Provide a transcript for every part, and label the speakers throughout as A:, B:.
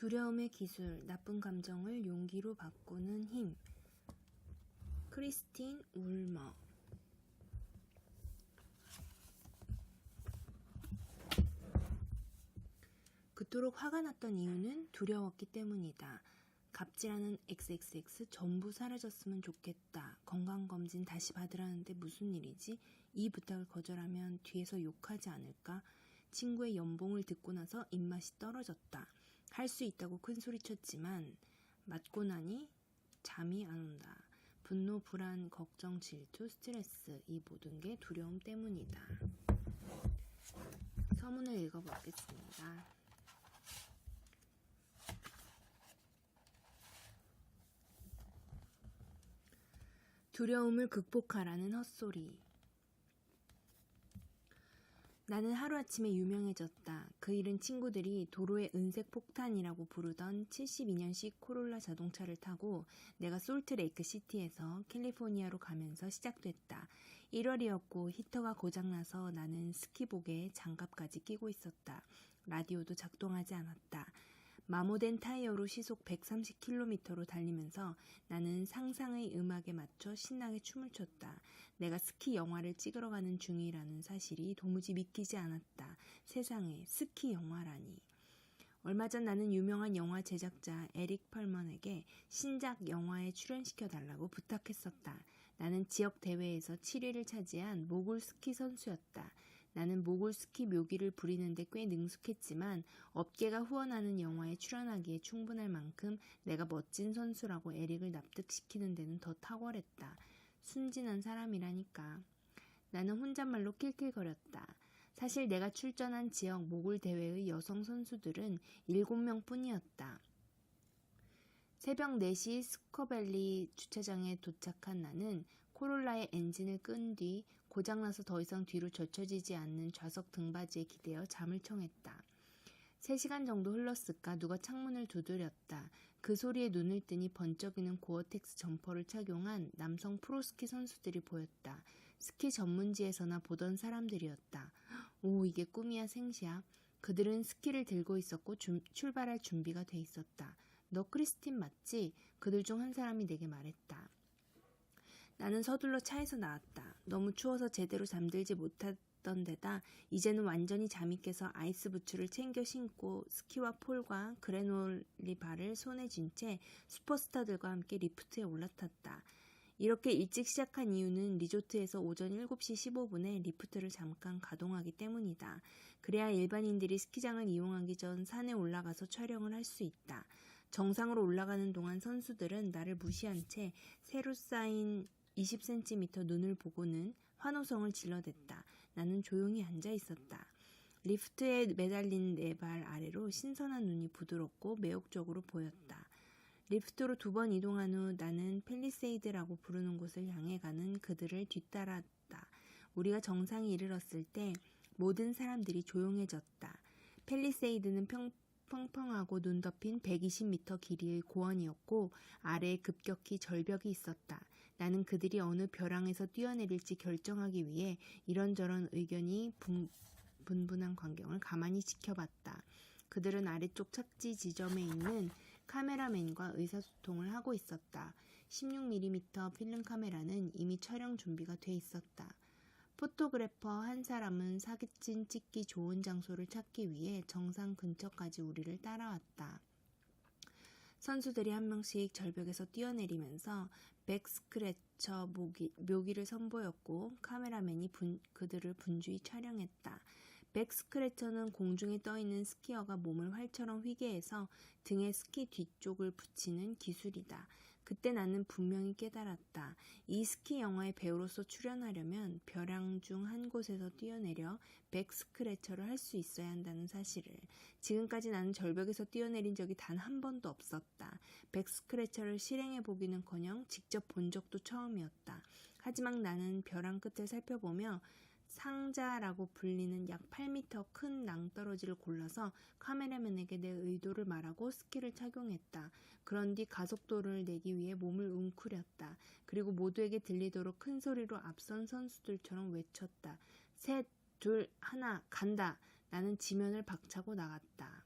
A: 두려움의 기술, 나쁜 감정을 용기로 바꾸는 힘. 크리스틴 울머. 그토록 화가 났던 이유는 두려웠기 때문이다. 갑질하는 XXX 전부 사라졌으면 좋겠다. 건강검진 다시 받으라는데 무슨 일이지? 이 부탁을 거절하면 뒤에서 욕하지 않을까? 친구의 연봉을 듣고 나서 입맛이 떨어졌다. 할 수 있다고 큰소리쳤지만 맞고 나니 잠이 안 온다. 분노, 불안, 걱정, 질투, 스트레스, 이 모든 게 두려움 때문이다. 서문을 읽어보겠습니다. 두려움을 극복하라는 헛소리. 나는 하루아침에 유명해졌다. 그 일은 친구들이 도로의 은색 폭탄이라고 부르던 72년식 코롤라 자동차를 타고 내가 솔트레이크 시티에서 캘리포니아로 가면서 시작됐다. 1월이었고 히터가 고장나서 나는 스키복에 장갑까지 끼고 있었다. 라디오도 작동하지 않았다. 마모된 타이어로 시속 130km로 달리면서 나는 상상의 음악에 맞춰 신나게 춤을 췄다. 내가 스키 영화를 찍으러 가는 중이라는 사실이 도무지 믿기지 않았다. 세상에 스키 영화라니. 얼마 전 나는 유명한 영화 제작자 에릭 펄먼에게 신작 영화에 출연시켜달라고 부탁했었다. 나는 지역 대회에서 7위를 차지한 모굴 스키 선수였다. 나는 모굴 스키 묘기를 부리는데 꽤 능숙했지만 업계가 후원하는 영화에 출연하기에 충분할 만큼 내가 멋진 선수라고 에릭을 납득시키는 데는 더 탁월했다. 순진한 사람이라니까. 나는 혼잣말로 킬킬거렸다. 사실 내가 출전한 지역 모굴 대회의 여성 선수들은 7명 뿐이었다. 새벽 4시 스커밸리 주차장에 도착한 나는 코롤라의 엔진을 끈 뒤 고장나서 더 이상 뒤로 젖혀지지 않는 좌석 등받이에 기대어 잠을 청했다. 3시간 정도 흘렀을까 누가 창문을 두드렸다. 그 소리에 눈을 뜨니 번쩍이는 고어텍스 점퍼를 착용한 남성 프로스키 선수들이 보였다. 스키 전문지에서나 보던 사람들이었다. 오, 이게 꿈이야 생시야. 그들은 스키를 들고 있었고 출발할 준비가 돼 있었다. 너 크리스틴 맞지? 그들 중 한 사람이 내게 말했다. 나는 서둘러 차에서 나왔다. 너무 추워서 제대로 잠들지 못했던 데다 이제는 완전히 잠이 깨서 아이스 부츠를 챙겨 신고 스키와 폴과 그래놀리 바를 손에 쥔 채 슈퍼스타들과 함께 리프트에 올라탔다. 이렇게 일찍 시작한 이유는 리조트에서 오전 7시 15분에 리프트를 잠깐 가동하기 때문이다. 그래야 일반인들이 스키장을 이용하기 전 산에 올라가서 촬영을 할 수 있다. 정상으로 올라가는 동안 선수들은 나를 무시한 채 새로 쌓인 20cm 눈을 보고는 환호성을 질러댔다. 나는 조용히 앉아 있었다. 리프트에 매달린 내 발 아래로 신선한 눈이 부드럽고 매혹적으로 보였다. 리프트로 2번 이동한 후 나는 팰리세이드라고 부르는 곳을 향해 가는 그들을 뒤따랐다. 우리가 정상에 이르렀을 때 모든 사람들이 조용해졌다. 팰리세이드는 펑펑하고 눈 덮인 120m 길이의 고원이었고 아래에 급격히 절벽이 있었다. 나는 그들이 어느 벼랑에서 뛰어내릴지 결정하기 위해 이런저런 의견이 분분한 광경을 가만히 지켜봤다. 그들은 아래쪽 착지 지점에 있는 카메라맨과 의사소통을 하고 있었다. 16mm 필름 카메라는 이미 촬영 준비가 돼 있었다. 포토그래퍼 한 사람은 사진 찍기 좋은 장소를 찾기 위해 정상 근처까지 우리를 따라왔다. 선수들이 한 명씩 절벽에서 뛰어내리면서 백스크래처 묘기를 선보였고 카메라맨이 그들을 분주히 촬영했다. 백스크래처는 공중에 떠있는 스키어가 몸을 활처럼 휘게 해서 등에 스키 뒤쪽을 붙이는 기술이다. 그때 나는 분명히 깨달았다. 이 스키 영화의 배우로서 출연하려면 벼랑 중 한 곳에서 뛰어내려 백스크래처를 할 수 있어야 한다는 사실을. 지금까지 나는 절벽에서 뛰어내린 적이 단 한 번도 없었다. 백스크래처를 실행해보기는커녕 직접 본 적도 처음이었다. 하지만 나는 벼랑 끝을 살펴보며 상자라고 불리는 약 8m 큰 낭떠러지를 골라서 카메라맨에게 내 의도를 말하고 스키를 착용했다. 그런 뒤 가속도를 내기 위해 몸을 웅크렸다. 그리고 모두에게 들리도록 큰 소리로 앞선 선수들처럼 외쳤다. 셋, 둘, 하나, 간다. 나는 지면을 박차고 나갔다.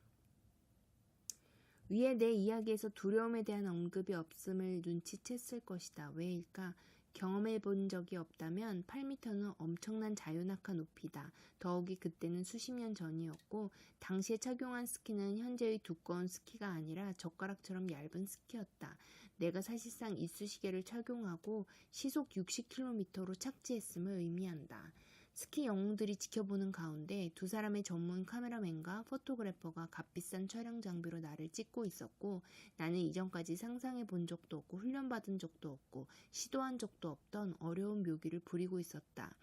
A: 위에 내 이야기에서 두려움에 대한 언급이 없음을 눈치챘을 것이다. 왜일까? 경험해 본 적이 없다면 8m는 엄청난 자유낙하 높이다. 더욱이 그때는 수십 년 전이었고 당시에 착용한 스키는 현재의 두꺼운 스키가 아니라 젓가락처럼 얇은 스키였다. 내가 사실상 이쑤시개를 착용하고 시속 60km로 착지했음을 의미한다. 스키 영웅들이 지켜보는 가운데 두 사람의 전문 카메라맨과 포토그래퍼가 값비싼 촬영 장비로 나를 찍고 있었고 나는 이전까지 상상해 본 적도 없고 훈련받은 적도 없고 시도한 적도 없던 어려운 묘기를 부리고 있었다.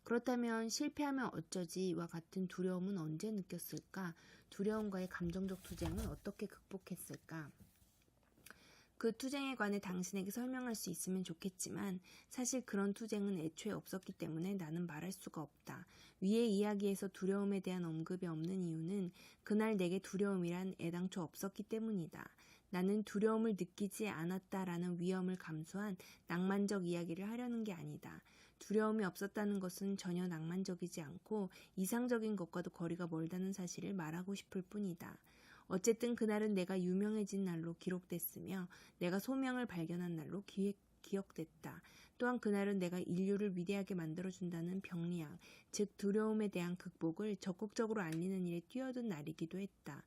A: 그렇다면 실패하면 어쩌지와 같은 두려움은 언제 느꼈을까? 두려움과의 감정적 투쟁은 어떻게 극복했을까? 그 투쟁에 관해 당신에게 설명할 수 있으면 좋겠지만 사실 그런 투쟁은 애초에 없었기 때문에 나는 말할 수가 없다. 위의 이야기에서 두려움에 대한 언급이 없는 이유는 그날 내게 두려움이란 애당초 없었기 때문이다. 나는 두려움을 느끼지 않았다라는 위험을 감수한 낭만적 이야기를 하려는 게 아니다. 두려움이 없었다는 것은 전혀 낭만적이지 않고 이상적인 것과도 거리가 멀다는 사실을 말하고 싶을 뿐이다. 어쨌든 그날은 내가 유명해진 날로 기록됐으며 내가 소명을 발견한 날로 기억됐다. 또한 그날은 내가 인류를 위대하게 만들어준다는 병리학, 즉 두려움에 대한 극복을 적극적으로 알리는 일에 뛰어든 날이기도 했다.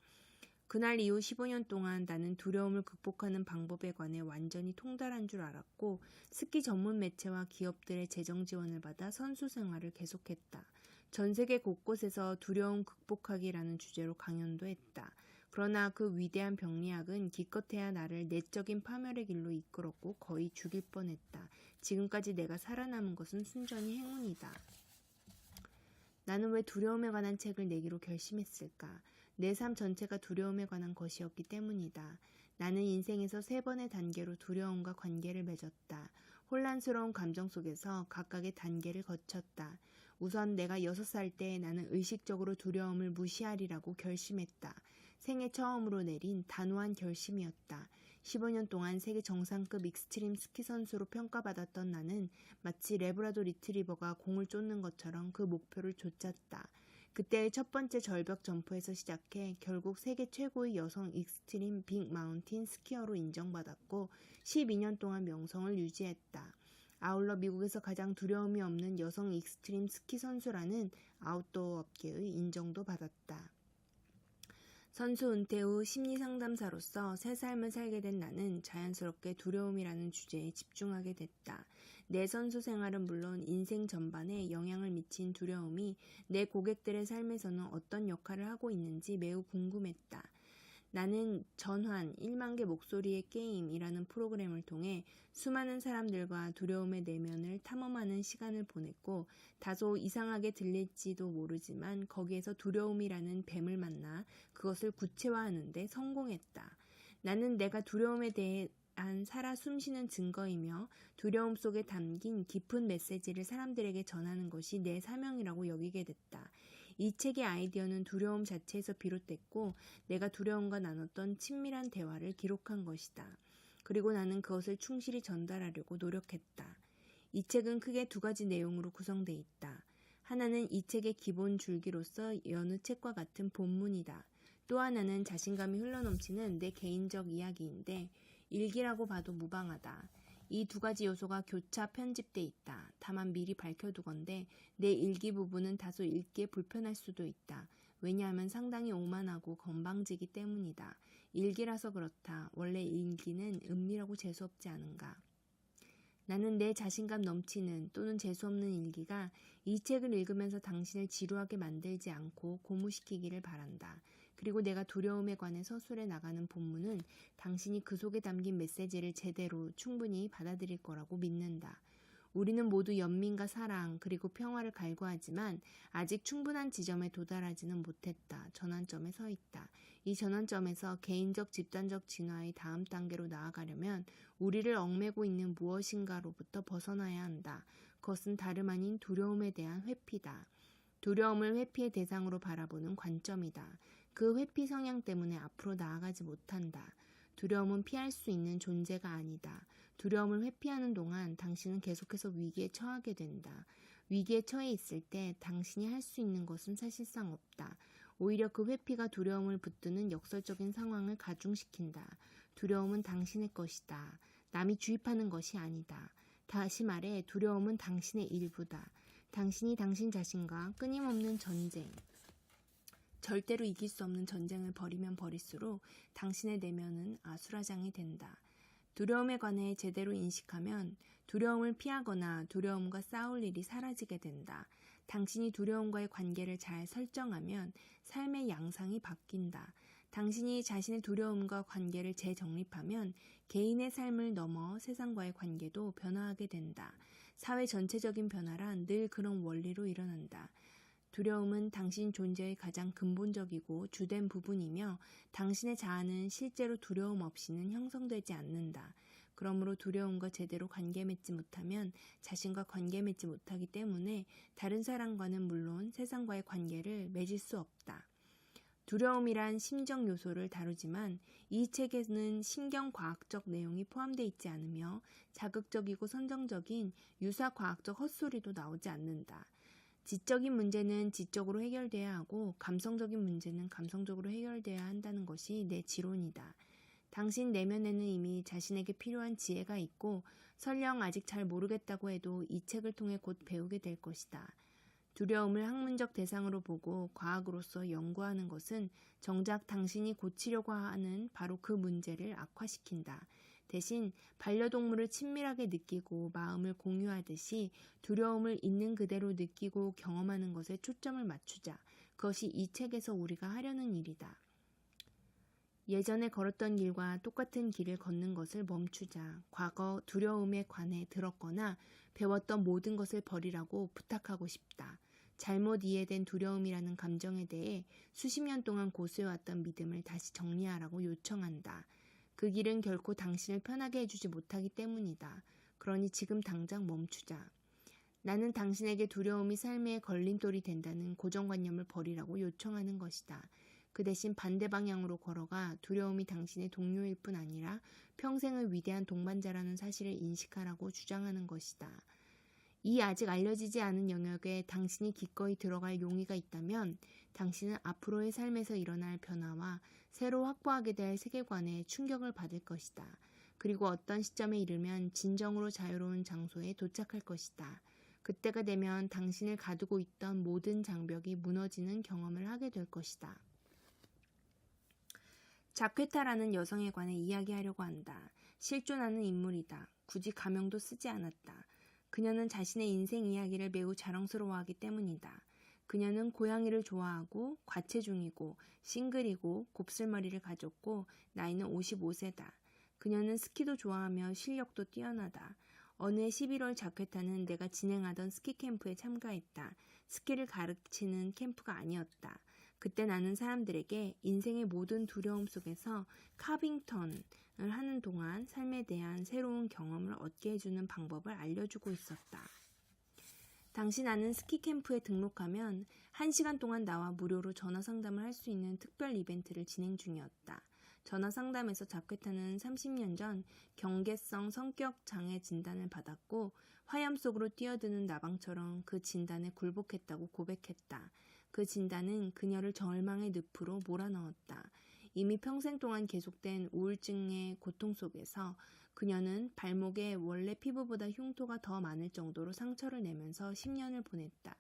A: 그날 이후 15년 동안 나는 두려움을 극복하는 방법에 관해 완전히 통달한 줄 알았고 스키 전문 매체와 기업들의 재정 지원을 받아 선수 생활을 계속했다. 전 세계 곳곳에서 두려움 극복하기라는 주제로 강연도 했다. 그러나 그 위대한 병리학은 기껏해야 나를 내적인 파멸의 길로 이끌었고 거의 죽일 뻔했다. 지금까지 내가 살아남은 것은 순전히 행운이다. 나는 왜 두려움에 관한 책을 내기로 결심했을까? 내 삶 전체가 두려움에 관한 것이었기 때문이다. 나는 인생에서 3번의 단계로 두려움과 관계를 맺었다. 혼란스러운 감정 속에서 각각의 단계를 거쳤다. 우선 내가 6살 때 나는 의식적으로 두려움을 무시하리라고 결심했다. 생애 처음으로 내린 단호한 결심이었다. 15년 동안 세계 정상급 익스트림 스키 선수로 평가받았던 나는 마치 레브라도 리트리버가 공을 쫓는 것처럼 그 목표를 쫓았다. 그때의 첫 번째 절벽 점프에서 시작해 결국 세계 최고의 여성 익스트림 빅 마운틴 스키어로 인정받았고 12년 동안 명성을 유지했다. 아울러 미국에서 가장 두려움이 없는 여성 익스트림 스키 선수라는 아웃도어 업계의 인정도 받았다. 선수 은퇴 후 심리상담사로서 새 삶을 살게 된 나는 자연스럽게 두려움이라는 주제에 집중하게 됐다. 내 선수 생활은 물론 인생 전반에 영향을 미친 두려움이 내 고객들의 삶에서는 어떤 역할을 하고 있는지 매우 궁금했다. 나는 전환 1만 개 목소리의 게임이라는 프로그램을 통해 수많은 사람들과 두려움의 내면을 탐험하는 시간을 보냈고 다소 이상하게 들릴지도 모르지만 거기에서 두려움이라는 뱀을 만나 그것을 구체화하는 데 성공했다. 나는 내가 두려움에 대한 살아 숨쉬는 증거이며 두려움 속에 담긴 깊은 메시지를 사람들에게 전하는 것이 내 사명이라고 여기게 됐다. 이 책의 아이디어는 두려움 자체에서 비롯됐고 내가 두려움과 나눴던 친밀한 대화를 기록한 것이다. 그리고 나는 그것을 충실히 전달하려고 노력했다. 이 책은 크게 2가지 내용으로 구성되어 있다. 하나는 이 책의 기본 줄기로서 여느 책과 같은 본문이다. 또 하나는 자신감이 흘러넘치는 내 개인적 이야기인데 일기라고 봐도 무방하다. 이 2가지 요소가 교차 편집돼 있다. 다만 미리 밝혀두건대 내 일기 부분은 다소 읽기에 불편할 수도 있다. 왜냐하면 상당히 오만하고 건방지기 때문이다. 일기라서 그렇다. 원래 일기는 은밀하고 재수없지 않은가. 나는 내 자신감 넘치는 또는 재수없는 일기가 이 책을 읽으면서 당신을 지루하게 만들지 않고 고무시키기를 바란다. 그리고 내가 두려움에 관해 서술해 나가는 본문은 당신이 그 속에 담긴 메시지를 제대로 충분히 받아들일 거라고 믿는다. 우리는 모두 연민과 사랑 그리고 평화를 갈구하지만 아직 충분한 지점에 도달하지는 못했다. 전환점에 서 있다. 이 전환점에서 개인적 집단적 진화의 다음 단계로 나아가려면 우리를 얽매고 있는 무엇인가로부터 벗어나야 한다. 그것은 다름 아닌 두려움에 대한 회피다. 두려움을 회피의 대상으로 바라보는 관점이다. 그 회피 성향 때문에 앞으로 나아가지 못한다. 두려움은 피할 수 있는 존재가 아니다. 두려움을 회피하는 동안 당신은 계속해서 위기에 처하게 된다. 위기에 처해 있을 때 당신이 할 수 있는 것은 사실상 없다. 오히려 그 회피가 두려움을 붙드는 역설적인 상황을 가중시킨다. 두려움은 당신의 것이다. 남이 주입하는 것이 아니다. 다시 말해 두려움은 당신의 일부다. 당신이 당신 자신과 끊임없는 전쟁, 절대로 이길 수 없는 전쟁을 벌이면 벌일수록 당신의 내면은 아수라장이 된다. 두려움에 관해 제대로 인식하면 두려움을 피하거나 두려움과 싸울 일이 사라지게 된다. 당신이 두려움과의 관계를 잘 설정하면 삶의 양상이 바뀐다. 당신이 자신의 두려움과 관계를 재정립하면 개인의 삶을 넘어 세상과의 관계도 변화하게 된다. 사회 전체적인 변화란 늘 그런 원리로 일어난다. 두려움은 당신 존재의 가장 근본적이고 주된 부분이며 당신의 자아는 실제로 두려움 없이는 형성되지 않는다. 그러므로 두려움과 제대로 관계 맺지 못하면 자신과 관계 맺지 못하기 때문에 다른 사람과는 물론 세상과의 관계를 맺을 수 없다. 두려움이란 심정 요소를 다루지만 이 책에는 신경과학적 내용이 포함되어 있지 않으며 자극적이고 선정적인 유사과학적 헛소리도 나오지 않는다. 지적인 문제는 지적으로 해결돼야 하고 감성적인 문제는 감성적으로 해결돼야 한다는 것이 내 지론이다. 당신 내면에는 이미 자신에게 필요한 지혜가 있고 설령 아직 잘 모르겠다고 해도 이 책을 통해 곧 배우게 될 것이다. 두려움을 학문적 대상으로 보고 과학으로서 연구하는 것은 정작 당신이 고치려고 하는 바로 그 문제를 악화시킨다. 대신 반려동물을 친밀하게 느끼고 마음을 공유하듯이 두려움을 있는 그대로 느끼고 경험하는 것에 초점을 맞추자. 그것이 이 책에서 우리가 하려는 일이다. 예전에 걸었던 길과 똑같은 길을 걷는 것을 멈추자. 과거 두려움에 관해 들었거나 배웠던 모든 것을 버리라고 부탁하고 싶다. 잘못 이해된 두려움이라는 감정에 대해 수십 년 동안 고수해왔던 믿음을 다시 정리하라고 요청한다. 그 길은 결코 당신을 편하게 해주지 못하기 때문이다. 그러니 지금 당장 멈추자. 나는 당신에게 두려움이 삶의 걸림돌이 된다는 고정관념을 버리라고 요청하는 것이다. 그 대신 반대 방향으로 걸어가 두려움이 당신의 동료일 뿐 아니라 평생을 위대한 동반자라는 사실을 인식하라고 주장하는 것이다. 이 아직 알려지지 않은 영역에 당신이 기꺼이 들어갈 용의가 있다면 당신은 앞으로의 삶에서 일어날 변화와 새로 확보하게 될 세계관에 충격을 받을 것이다. 그리고 어떤 시점에 이르면 진정으로 자유로운 장소에 도착할 것이다. 그때가 되면 당신을 가두고 있던 모든 장벽이 무너지는 경험을 하게 될 것이다. 자퀘타라는 여성에 관해 이야기하려고 한다. 실존하는 인물이다. 굳이 가명도 쓰지 않았다. 그녀는 자신의 인생 이야기를 매우 자랑스러워하기 때문이다. 그녀는 고양이를 좋아하고 과체중이고 싱글이고 곱슬머리를 가졌고 나이는 55세다. 그녀는 스키도 좋아하며 실력도 뛰어나다. 어느 해 11월 자퀘타는 내가 진행하던 스키 캠프에 참가했다. 스키를 가르치는 캠프가 아니었다. 그때 나는 사람들에게 인생의 모든 두려움 속에서 카빙턴을 하는 동안 삶에 대한 새로운 경험을 얻게 해주는 방법을 알려주고 있었다. 당시 나는 스키 캠프에 등록하면 1시간 동안 나와 무료로 전화 상담을 할 수 있는 특별 이벤트를 진행 중이었다. 전화 상담에서 자퀘타는 30년 전 경계성 성격 장애 진단을 받았고 화염 속으로 뛰어드는 나방처럼 그 진단에 굴복했다고 고백했다. 그 진단은 그녀를 절망의 늪으로 몰아넣었다. 이미 평생 동안 계속된 우울증의 고통 속에서 그녀는 발목에 원래 피부보다 흉터가 더 많을 정도로 상처를 내면서 10년을 보냈다.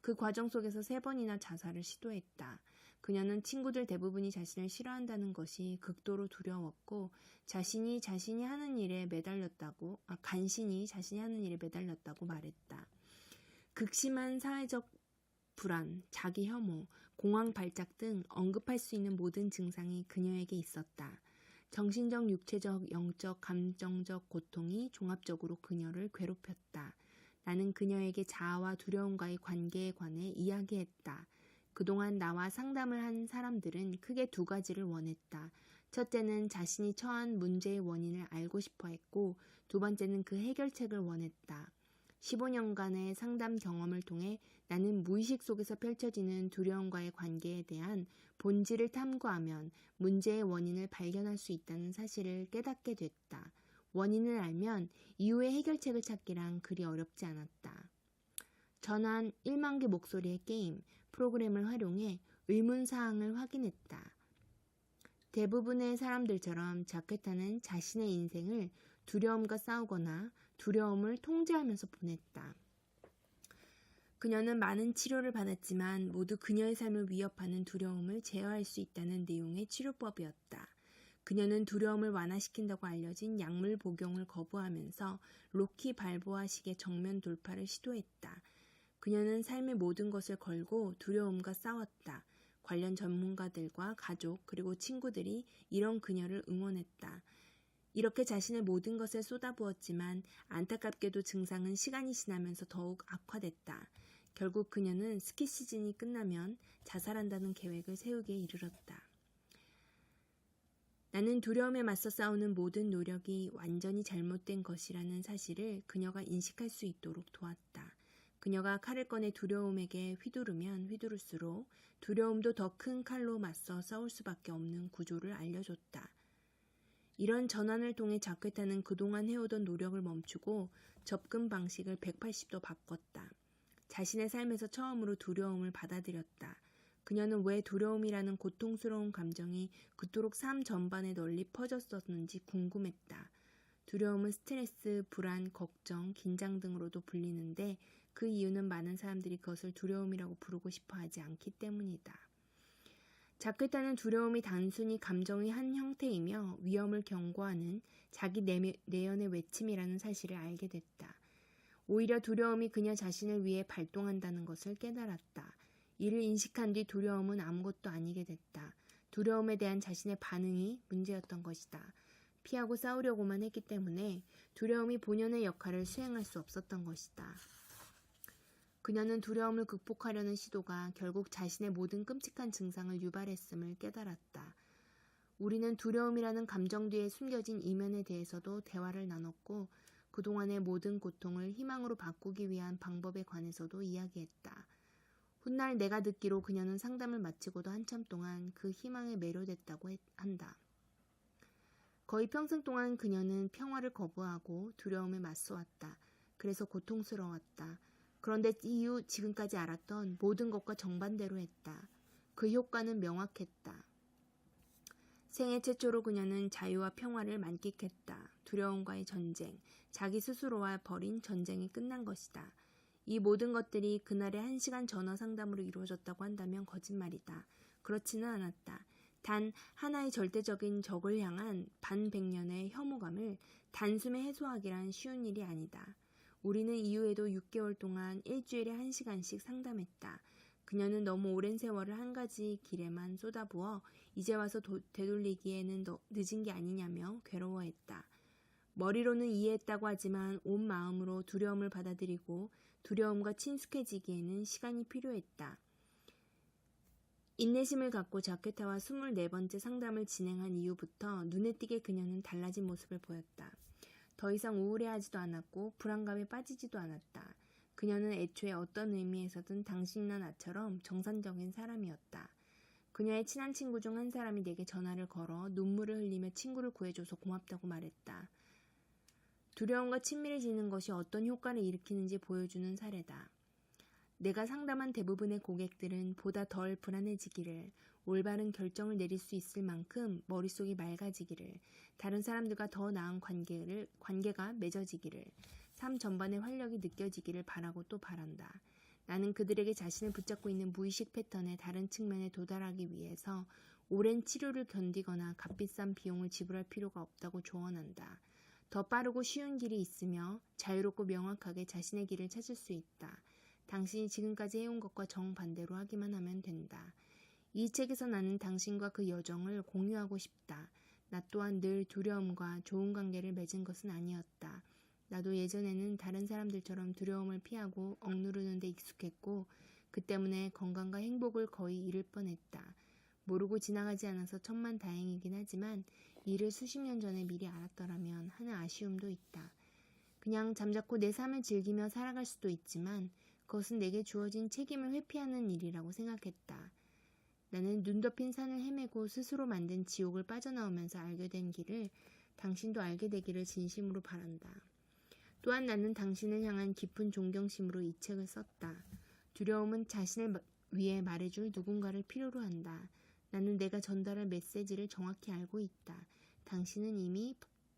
A: 그 과정 속에서 3번이나 자살을 시도했다. 그녀는 친구들 대부분이 자신을 싫어한다는 것이 극도로 두려웠고 간신히 자신이 하는 일에 매달렸다고 말했다. 극심한 사회적 불안, 자기 혐오, 공황 발작 등 언급할 수 있는 모든 증상이 그녀에게 있었다. 정신적, 육체적, 영적, 감정적 고통이 종합적으로 그녀를 괴롭혔다. 나는 그녀에게 자아와 두려움과의 관계에 관해 이야기했다. 그동안 나와 상담을 한 사람들은 크게 2가지를 원했다. 첫째는 자신이 처한 문제의 원인을 알고 싶어 했고, 2번째는 그 해결책을 원했다. 15년간의 상담 경험을 통해 나는 무의식 속에서 펼쳐지는 두려움과의 관계에 대한 본질을 탐구하면 문제의 원인을 발견할 수 있다는 사실을 깨닫게 됐다. 원인을 알면 이후의 해결책을 찾기란 그리 어렵지 않았다. 전환 1만 개 목소리의 게임 프로그램을 활용해 의문사항을 확인했다. 대부분의 사람들처럼 자케타는 자신의 인생을 두려움과 싸우거나 두려움을 통제하면서 보냈다. 그녀는 많은 치료를 받았지만 모두 그녀의 삶을 위협하는 두려움을 제어할 수 있다는 내용의 치료법이었다. 그녀는 두려움을 완화시킨다고 알려진 약물 복용을 거부하면서 로키 발보아식의 정면 돌파를 시도했다. 그녀는 삶의 모든 것을 걸고 두려움과 싸웠다. 관련 전문가들과 가족 그리고 친구들이 이런 그녀를 응원했다. 이렇게 자신의 모든 것을 쏟아부었지만 안타깝게도 증상은 시간이 지나면서 더욱 악화됐다. 결국 그녀는 스키 시즌이 끝나면 자살한다는 계획을 세우기에 이르렀다. 나는 두려움에 맞서 싸우는 모든 노력이 완전히 잘못된 것이라는 사실을 그녀가 인식할 수 있도록 도왔다. 그녀가 칼을 꺼내 두려움에게 휘두르면 휘두를수록 두려움도 더 큰 칼로 맞서 싸울 수밖에 없는 구조를 알려줬다. 이런 전환을 통해 자케타는 그동안 해오던 노력을 멈추고 접근 방식을 180도 바꿨다. 자신의 삶에서 처음으로 두려움을 받아들였다. 그녀는 왜 두려움이라는 고통스러운 감정이 그토록 삶 전반에 널리 퍼졌었는지 궁금했다. 두려움은 스트레스, 불안, 걱정, 긴장 등으로도 불리는데 그 이유는 많은 사람들이 그것을 두려움이라고 부르고 싶어 하지 않기 때문이다. 자케타는 두려움이 단순히 감정의 한 형태이며 위험을 경고하는 자기 내연의 외침이라는 사실을 알게 됐다. 오히려 두려움이 그녀 자신을 위해 발동한다는 것을 깨달았다. 이를 인식한 뒤 두려움은 아무것도 아니게 됐다. 두려움에 대한 자신의 반응이 문제였던 것이다. 피하고 싸우려고만 했기 때문에 두려움이 본연의 역할을 수행할 수 없었던 것이다. 그녀는 두려움을 극복하려는 시도가 결국 자신의 모든 끔찍한 증상을 유발했음을 깨달았다. 우리는 두려움이라는 감정 뒤에 숨겨진 이면에 대해서도 대화를 나눴고 그동안의 모든 고통을 희망으로 바꾸기 위한 방법에 관해서도 이야기했다. 훗날 내가 듣기로 그녀는 상담을 마치고도 한참 동안 그 희망에 매료됐다고 한다. 거의 평생 동안 그녀는 평화를 거부하고 두려움에 맞서왔다. 그래서 고통스러웠다. 그런데 이후 지금까지 알았던 모든 것과 정반대로 했다. 그 효과는 명확했다. 생애 최초로 그녀는 자유와 평화를 만끽했다. 두려움과의 전쟁, 자기 스스로와 벌인 전쟁이 끝난 것이다. 이 모든 것들이 그날의 1시간 전화 상담으로 이루어졌다고 한다면 거짓말이다. 그렇지는 않았다. 단 하나의 절대적인 적을 향한 반백년의 혐오감을 단숨에 해소하기란 쉬운 일이 아니다. 우리는 이후에도 6개월 동안 일주일에 1시간씩 상담했다. 그녀는 너무 오랜 세월을 한 가지 길에만 쏟아부어 이제 와서 되돌리기에는 늦은 게 아니냐며 괴로워했다. 머리로는 이해했다고 하지만 온 마음으로 두려움을 받아들이고 두려움과 친숙해지기에는 시간이 필요했다. 인내심을 갖고 자케타와 24번째 상담을 진행한 이후부터 눈에 띄게 그녀는 달라진 모습을 보였다. 더 이상 우울해하지도 않았고 불안감에 빠지지도 않았다. 그녀는 애초에 어떤 의미에서든 당신이나 나처럼 정상적인 사람이었다. 그녀의 친한 친구 중 한 사람이 내게 전화를 걸어 눈물을 흘리며 친구를 구해줘서 고맙다고 말했다. 두려움과 친밀해지는 것이 어떤 효과를 일으키는지 보여주는 사례다. 내가 상담한 대부분의 고객들은 보다 덜 불안해지기를, 올바른 결정을 내릴 수 있을 만큼 머릿속이 맑아지기를, 다른 사람들과 더 나은 관계가 맺어지기를, 삶 전반의 활력이 느껴지기를 바라고 또 바란다. 나는 그들에게 자신을 붙잡고 있는 무의식 패턴의 다른 측면에 도달하기 위해서 오랜 치료를 견디거나 값비싼 비용을 지불할 필요가 없다고 조언한다. 더 빠르고 쉬운 길이 있으며 자유롭고 명확하게 자신의 길을 찾을 수 있다. 당신이 지금까지 해온 것과 정반대로 하기만 하면 된다. 이 책에서 나는 당신과 그 여정을 공유하고 싶다. 나 또한 늘 두려움과 좋은 관계를 맺은 것은 아니었다. 나도 예전에는 다른 사람들처럼 두려움을 피하고 억누르는 데 익숙했고 그 때문에 건강과 행복을 거의 잃을 뻔했다. 모르고 지나가지 않아서 천만다행이긴 하지만 이를 수십 년 전에 미리 알았더라면 하는 아쉬움도 있다. 그냥 잠자코 내 삶을 즐기며 살아갈 수도 있지만 그것은 내게 주어진 책임을 회피하는 일이라고 생각했다. 나는 눈 덮인 산을 헤매고 스스로 만든 지옥을 빠져나오면서 알게 된 길을 당신도 알게 되기를 진심으로 바란다. 또한 나는 당신을 향한 깊은 존경심으로 이 책을 썼다. 두려움은 자신을 위해 말해줄 누군가를 필요로 한다. 나는 내가 전달할 메시지를 정확히 알고 있다. 당신은 이미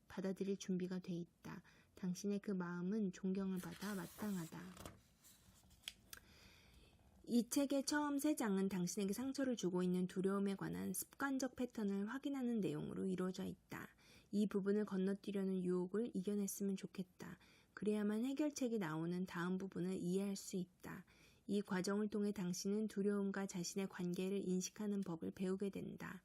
A: 받아들일 준비가 돼 있다. 당신의 그 마음은 존경을 받아 마땅하다. 이 책의 처음 3장은 당신에게 상처를 주고 있는 두려움에 관한 습관적 패턴을 확인하는 내용으로 이루어져 있다. 이 부분을 건너뛰려는 유혹을 이겨냈으면 좋겠다. 그래야만 해결책이 나오는 다음 부분을 이해할 수 있다. 이 과정을 통해 당신은 두려움과 자신의 관계를 인식하는 법을 배우게 된다.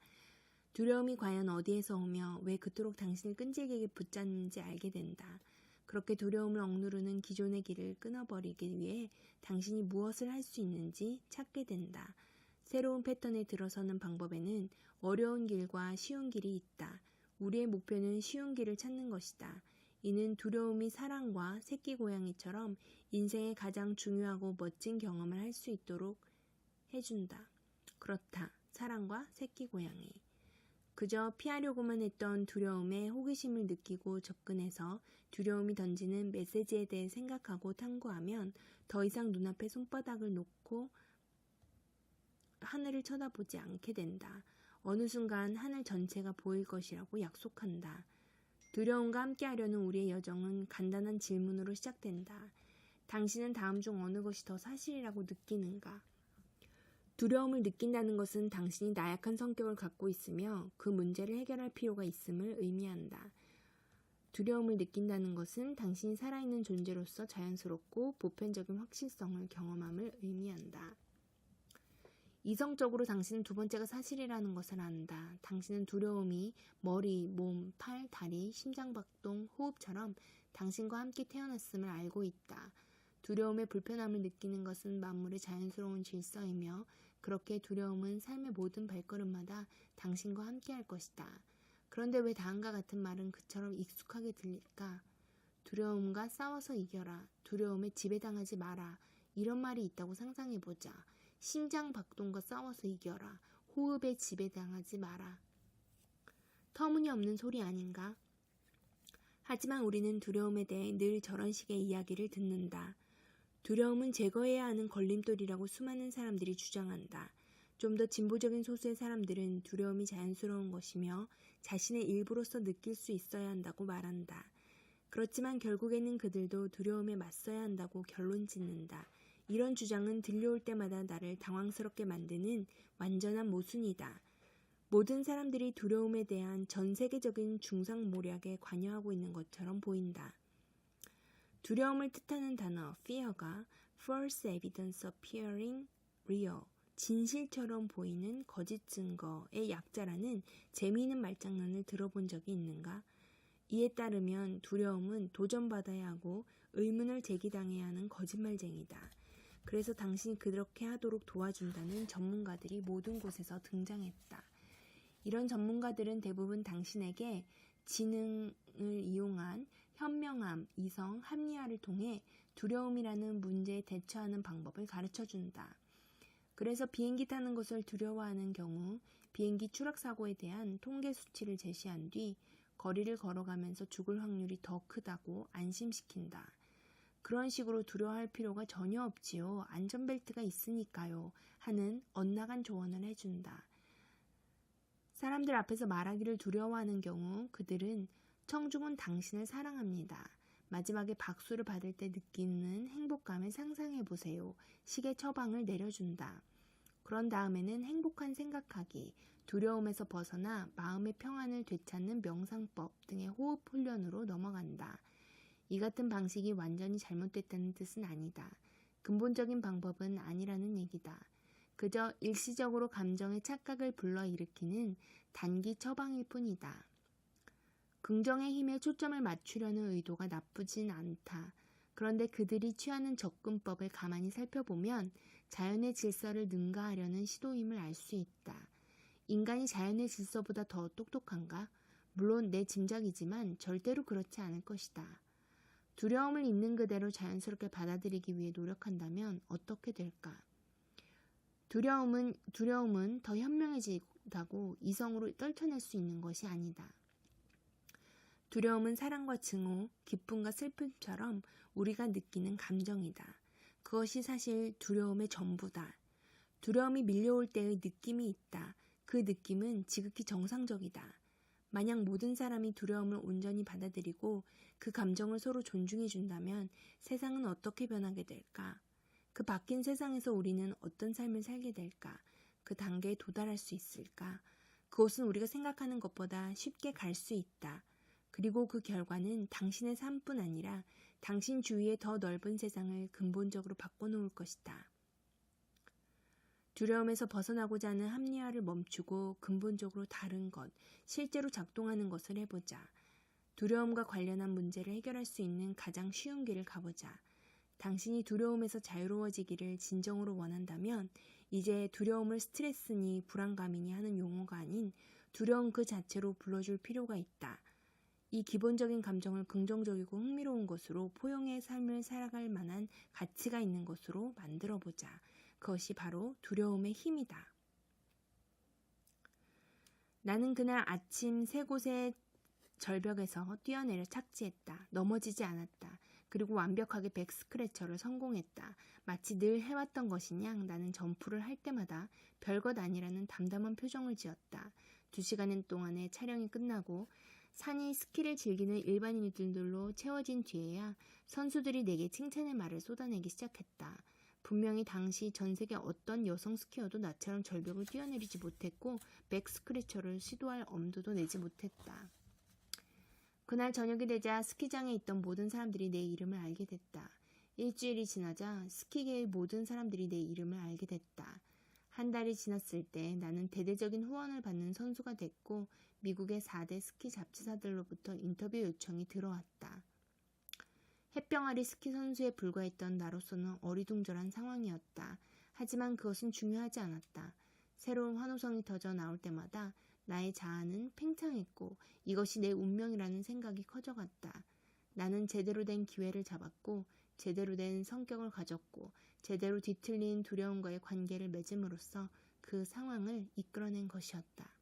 A: 두려움이 과연 어디에서 오며 왜 그토록 당신을 끈질기게 붙잡는지 알게 된다. 그렇게 두려움을 억누르는 기존의 길을 끊어버리기 위해 당신이 무엇을 할 수 있는지 찾게 된다. 새로운 패턴에 들어서는 방법에는 어려운 길과 쉬운 길이 있다. 우리의 목표는 쉬운 길을 찾는 것이다. 이는 두려움이 사랑과 새끼 고양이처럼 인생의 가장 중요하고 멋진 경험을 할 수 있도록 해준다. 그렇다. 사랑과 새끼 고양이. 그저 피하려고만 했던 두려움에 호기심을 느끼고 접근해서 두려움이 던지는 메시지에 대해 생각하고 탐구하면 더 이상 눈앞에 손바닥을 놓고 하늘을 쳐다보지 않게 된다. 어느 순간 하늘 전체가 보일 것이라고 약속한다. 두려움과 함께하려는 우리의 여정은 간단한 질문으로 시작된다. 당신은 다음 중 어느 것이 더 사실이라고 느끼는가? 두려움을 느낀다는 것은 당신이 나약한 성격을 갖고 있으며 그 문제를 해결할 필요가 있음을 의미한다. 두려움을 느낀다는 것은 당신이 살아있는 존재로서 자연스럽고 보편적인 확실성을 경험함을 의미한다. 이성적으로 당신은 두 번째가 사실이라는 것을 안다. 당신은 두려움이 머리, 몸, 팔, 다리, 심장박동, 호흡처럼 당신과 함께 태어났음을 알고 있다. 두려움의 불편함을 느끼는 것은 만물의 자연스러운 질서이며 그렇게 두려움은 삶의 모든 발걸음마다 당신과 함께 할 것이다. 그런데 왜 다음과 같은 말은 그처럼 익숙하게 들릴까? 두려움과 싸워서 이겨라. 두려움에 지배당하지 마라. 이런 말이 있다고 상상해보자. 심장박동과 싸워서 이겨라. 호흡에 지배당하지 마라. 터무니없는 소리 아닌가? 하지만 우리는 두려움에 대해 늘 저런 식의 이야기를 듣는다. 두려움은 제거해야 하는 걸림돌이라고 수많은 사람들이 주장한다. 좀 더 진보적인 소수의 사람들은 두려움이 자연스러운 것이며 자신의 일부로서 느낄 수 있어야 한다고 말한다. 그렇지만 결국에는 그들도 두려움에 맞서야 한다고 결론 짓는다. 이런 주장은 들려올 때마다 나를 당황스럽게 만드는 완전한 모순이다. 모든 사람들이 두려움에 대한 전 세계적인 중상모략에 관여하고 있는 것처럼 보인다. 두려움을 뜻하는 단어 fear가 false evidence appearing real, 진실처럼 보이는 거짓 증거의 약자라는 재미있는 말장난을 들어본 적이 있는가? 이에 따르면 두려움은 도전받아야 하고 의문을 제기당해야 하는 거짓말쟁이다. 그래서 당신이 그렇게 하도록 도와준다는 전문가들이 모든 곳에서 등장했다. 이런 전문가들은 대부분 당신에게 지능을 이용한 현명함, 이성, 합리화를 통해 두려움이라는 문제에 대처하는 방법을 가르쳐준다. 그래서 비행기 타는 것을 두려워하는 경우 비행기 추락사고에 대한 통계 수치를 제시한 뒤 거리를 걸어가면서 죽을 확률이 더 크다고 안심시킨다. 그런 식으로 두려워할 필요가 전혀 없지요. 안전벨트가 있으니까요. 하는 엇나간 조언을 해준다. 사람들 앞에서 말하기를 두려워하는 경우 그들은 청중은 당신을 사랑합니다. 마지막에 박수를 받을 때 느끼는 행복감을 상상해보세요. 식의 처방을 내려준다. 그런 다음에는 행복한 생각하기, 두려움에서 벗어나 마음의 평안을 되찾는 명상법 등의 호흡 훈련으로 넘어간다. 이 같은 방식이 완전히 잘못됐다는 뜻은 아니다. 근본적인 방법은 아니라는 얘기다. 그저 일시적으로 감정의 착각을 불러일으키는 단기 처방일 뿐이다. 긍정의 힘에 초점을 맞추려는 의도가 나쁘진 않다. 그런데 그들이 취하는 접근법을 가만히 살펴보면 자연의 질서를 능가하려는 시도임을 알 수 있다. 인간이 자연의 질서보다 더 똑똑한가? 물론 내 짐작이지만 절대로 그렇지 않을 것이다. 두려움을 있는 그대로 자연스럽게 받아들이기 위해 노력한다면 어떻게 될까? 두려움은 더 현명해지다고 이성으로 떨쳐낼 수 있는 것이 아니다. 두려움은 사랑과 증오, 기쁨과 슬픔처럼 우리가 느끼는 감정이다. 그것이 사실 두려움의 전부다. 두려움이 밀려올 때의 느낌이 있다. 그 느낌은 지극히 정상적이다. 만약 모든 사람이 두려움을 온전히 받아들이고 그 감정을 서로 존중해 준다면 세상은 어떻게 변하게 될까? 그 바뀐 세상에서 우리는 어떤 삶을 살게 될까? 그 단계에 도달할 수 있을까? 그것은 우리가 생각하는 것보다 쉽게 갈 수 있다. 그리고 그 결과는 당신의 삶뿐 아니라 당신 주위의 더 넓은 세상을 근본적으로 바꿔놓을 것이다. 두려움에서 벗어나고자 하는 합리화를 멈추고 근본적으로 다른 것, 실제로 작동하는 것을 해보자. 두려움과 관련한 문제를 해결할 수 있는 가장 쉬운 길을 가보자. 당신이 두려움에서 자유로워지기를 진정으로 원한다면 이제 두려움을 스트레스니 불안감이니 하는 용어가 아닌 두려움 그 자체로 불러줄 필요가 있다. 이 기본적인 감정을 긍정적이고 흥미로운 것으로 포용의 삶을 살아갈 만한 가치가 있는 것으로 만들어보자. 그것이 바로 두려움의 힘이다. 나는 그날 아침 세 곳의 절벽에서 뛰어내려 착지했다. 넘어지지 않았다. 그리고 완벽하게 백 스크래처를 성공했다. 마치 늘 해왔던 것이냥 나는 점프를 할 때마다 별것 아니라는 담담한 표정을 지었다. 2시간 동안의 촬영이 끝나고 산이 스키를 즐기는 일반인들로 채워진 뒤에야 선수들이 내게 칭찬의 말을 쏟아내기 시작했다. 분명히 당시 전 세계 어떤 여성 스키어도 나처럼 절벽을 뛰어내리지 못했고 백 스크래처를 시도할 엄두도 내지 못했다. 그날 저녁이 되자 스키장에 있던 모든 사람들이 내 이름을 알게 됐다. 일주일이 지나자 스키계의 모든 사람들이 내 이름을 알게 됐다. 한 달이 지났을 때 나는 대대적인 후원을 받는 선수가 됐고 미국의 4대 스키 잡지사들로부터 인터뷰 요청이 들어왔다. 햇병아리 스키 선수에 불과했던 나로서는 어리둥절한 상황이었다. 하지만 그것은 중요하지 않았다. 새로운 환호성이 터져 나올 때마다 나의 자아는 팽창했고 이것이 내 운명이라는 생각이 커져갔다. 나는 제대로 된 기회를 잡았고 제대로 된 성격을 가졌고 제대로 뒤틀린 두려움과의 관계를 맺음으로써 그 상황을 이끌어낸 것이었다.